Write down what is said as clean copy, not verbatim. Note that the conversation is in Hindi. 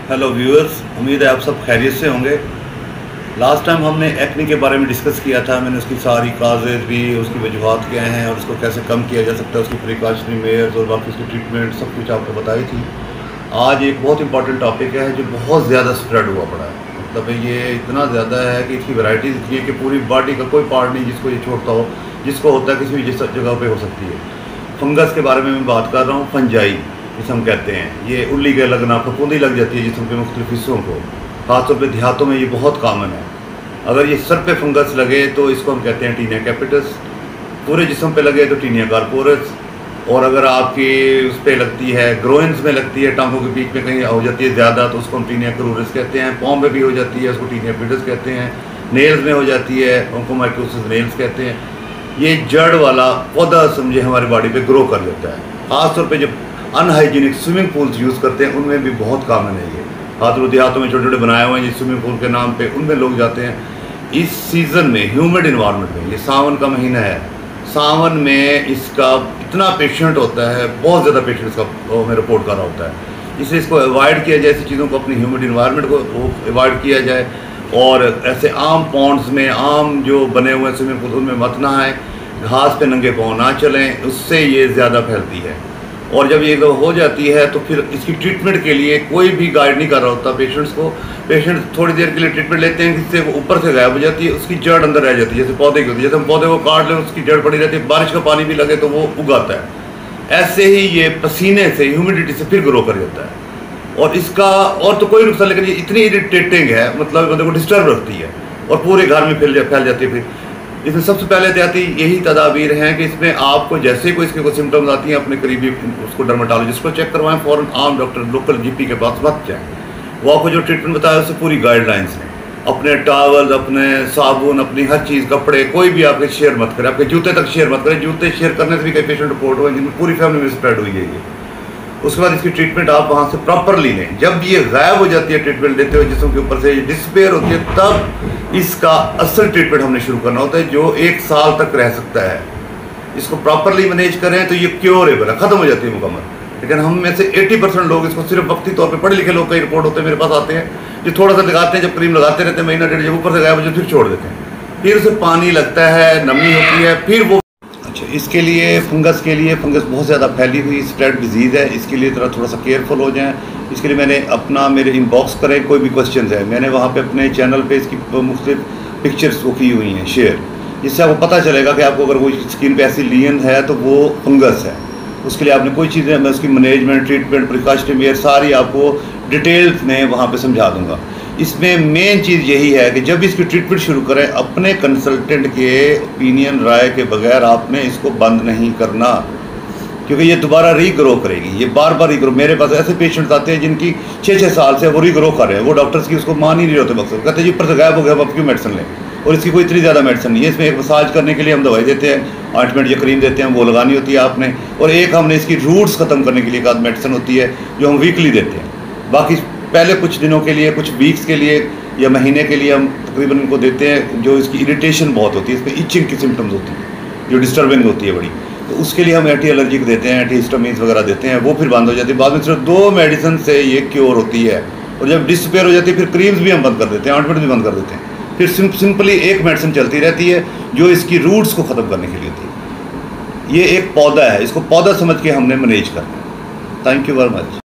हेलो व्यूअर्स, उम्मीद है आप सब खैरियत से होंगे। लास्ट टाइम हमने एक्ने के बारे में डिस्कस किया था। मैंने उसकी सारी काजेज़ भी, उसकी वजूहत क्या हैं और उसको कैसे कम किया जा सकता है, उसकी प्रिकॉशनरी मेयर्स और बाकी उसकी ट्रीटमेंट सब कुछ आपको बताई थी। आज एक बहुत इंपॉर्टेंट टॉपिक है जो बहुत ज़्यादा स्प्रेड हुआ पड़ा है। मतलब ये इतना ज़्यादा है कि इसकी वैराइटीज़ इतनी है कि पूरी बॉडी का कोई पार्ट नहीं जिसको ये छोड़ता हो, जिसको होता है किसी भी जगह पर हो सकती है। फंगस के बारे में मैं बात कर रहा हूँ, फंजाई जिसे हम कहते हैं। ये उल्ली के लगना, फफूंदी लग जाती है जिस्म के मुख्तलिफ हिस्सों को। खासतौर पे देहातों में ये बहुत कॉमन है। अगर ये सर पे फंगस लगे तो इसको हम कहते हैं टीनिया कैपिटस। पूरे जिस्म पे लगे तो टीनिया कार्पोरस। और अगर आपकी उस पर लगती है, ग्रोइंस में लगती है, टांगों के बीच में कहीं हो जाती है ज़्यादा, तो उसको हम टीनिया क्रूरस कहते हैं। पाँव में भी हो जाती है, उसको टीनिया पिडस कहते हैं। नेल्स में हो जाती है, ओंकोमाइकोसिस नेल्स कहते हैं। ये जड़ वाला पौधा समझे हमारी बॉडी पे ग्रो कर लेता है। ख़ासतौर पे जब अनहाइजीनिक स्विमिंग पूल्स यूज़ करते हैं उनमें भी बहुत कॉमन है ये। खासतौर देहातों में छोटे छोटे बनाए हुए हैं ये स्विमिंग पूल के नाम पे, उनमें लोग जाते हैं। इस सीज़न में, ह्यूमिड इन्वायरमेंट में, ये सावन का महीना है, सावन में इसका इतना पेशेंट होता है, बहुत ज़्यादा पेशेंट इसका में रिपोर्ट कर रहा होता है। इसलिए इसको अवॉइड किया जाए, ऐसी चीज़ों को, अपनी ह्यूमिड इन्वायरमेंट को अवॉइड किया जाए। और ऐसे आम पॉन्ड्स में, आम जो बने हुए हैं स्विमिंग पूल, उनमें मत नहाएं। घास पे नंगे पाँव ना चलें, उससे ये ज़्यादा फैलती है। और जब ये हो जाती है तो फिर इसकी ट्रीटमेंट के लिए कोई भी गाइड नहीं कर रहा होता पेशेंट्स को। पेशेंट थोड़ी देर के लिए ट्रीटमेंट लेते हैं, जिससे वो ऊपर से गायब हो जाती है, उसकी जड़ अंदर रह जाती है। जैसे पौधे की होती है, जैसे हम पौधे को काट लें उसकी जड़ पड़ी रहती है, बारिश का पानी भी लगे तो वो उगाता है। ऐसे ही ये पसीने से, ह्यूमिडिटी से फिर ग्रो कर जाता है। और इसका और तो कोई नुकसान, लेकिन ये इतनी इरिटेटिंग है, मतलब बंदे को डिस्टर्ब रखती है और पूरे घर में फैल जाती है। फिर इसमें सबसे पहले एहतियाती यही तदाबीर हैं कि इसमें आपको जैसे कोई इसके कोई सिम्टम्स आती हैं, अपने करीबी उसको डर्माटोलॉजिस्ट को चेक करवाएं, फ़ौरन आम डॉक्टर लोकल जीपी के पास मत जाएं। वो आपको जो ट्रीटमेंट बताया उससे पूरी गाइडलाइंस हैं। अपने टावल, अपने साबुन, अपनी हर चीज़, कपड़े, कोई भी आपके शेयर मत करें। आपके जूते तक शेयर मत करें। जूते शेयर करने से भी कई पेशेंट रिपोर्ट हुए जिनमें पूरी फैमिली में स्प्रेड हुई है ये। उसके बाद इसकी ट्रीटमेंट आप वहाँ से प्रॉपरली लें। जब ये गायब हो जाती है ट्रीटमेंट लेते हुए, जिस्म के ऊपर से डिस्पेयर होती है, तब इसका असल ट्रीटमेंट हमने शुरू करना होता है, जो 1 साल तक रह सकता है। इसको प्रॉपरली मैनेज करें तो ये क्योरेबल है, ख़त्म हो जाती है मुकम्मल। लेकिन हम में से 80% लोग इसको सिर्फ वक्ती तौर पे, पढ़े लिखे लोग कई रिपोर्ट होते हैं मेरे पास आते हैं, जो थोड़ा सा लगाते हैं, जब क्रीम लगाते रहते हैं महीना डेढ़, जब ऊपर से गायब हो जाए फिर छोड़ देते हैं। फिर उसे पानी लगता है, नमी होती है, फिर वो इसके लिए फंगस बहुत ज़्यादा फैली हुई स्प्रेड डिजीज़ है। इसके लिए थोड़ा सा केयरफुल हो जाएं। इसके लिए मैंने अपना, मेरे इनबॉक्स करें, कोई भी क्वेश्चन है, मैंने वहाँ पे अपने चैनल पे इसकी मुख्तलिफ पिक्चर्स वो की हुई हैं शेयर, जिससे आपको पता चलेगा कि आपको अगर कोई स्किन पे ऐसी लीन है तो वो फंगस है। उसके लिए आपने कोई चीज़ें, मैं उसकी मैनेजमेंट, ट्रीटमेंट, प्रिकॉशनरी मेयर सारी आपको डिटेल्स में वहाँ पे समझा दूँगा। इसमें मेन चीज़ यही है कि जब इसकी ट्रीटमेंट शुरू करें, अपने कंसल्टेंट के ओपिनियन, राय के बगैर आपने इसको बंद नहीं करना, क्योंकि ये दोबारा रीग्रो करेगी। ये बार बार रीग्रो, मेरे पास ऐसे पेशेंट्स आते हैं जिनकी 6-6 साल से वो रीग्रो कर रहे हैं। वो डॉक्टर्स की उसको मान ही नहीं होते, मकसद कहते हैं जी ऊपर से गायब हो गया, अब क्यों मेडिसिन लें। और इसकी कोई इतनी ज़्यादा मेडिसिन नहीं है। इसमें एक मसाज करने के लिए हम दवाई देते हैं, ऑइंटमेंट या क्रीम देते हैं, वो लगानी होती है आपने। और एक हमने इसकी रूट्स ख़त्म करने के लिए एक आध मेडिसिन होती है जो हम वीकली देते हैं। बाकी पहले कुछ दिनों के लिए, कुछ वीक्स के लिए या महीने के लिए हम तकरीबन इनको देते हैं। जो इसकी इरिटेशन बहुत होती है, इसमें इचिंग की सिम्टम्स होती है जो डिस्टर्बिंग होती है बड़ी, तो उसके लिए हम एंटी एलर्जिक देते हैं, एंटी हिस्टामिन्स वगैरह देते हैं, वो फिर बंद हो जाती है। बाद में सिर्फ 2 मेडिसिन से ये क्योर होती है। और जब डिसअपेयर हो जाती है फिर क्रीम्स भी हम बंद कर देते हैं, ऑइंटमेंट भी बंद कर देते हैं। फिर सिंपली एक मेडिसिन चलती रहती है जो इसकी रूट्स को ख़त्म करने के लिए होती है। ये एक पौधा है, इसको पौधा समझ के हमने मैनेज करना है। Thank you very much.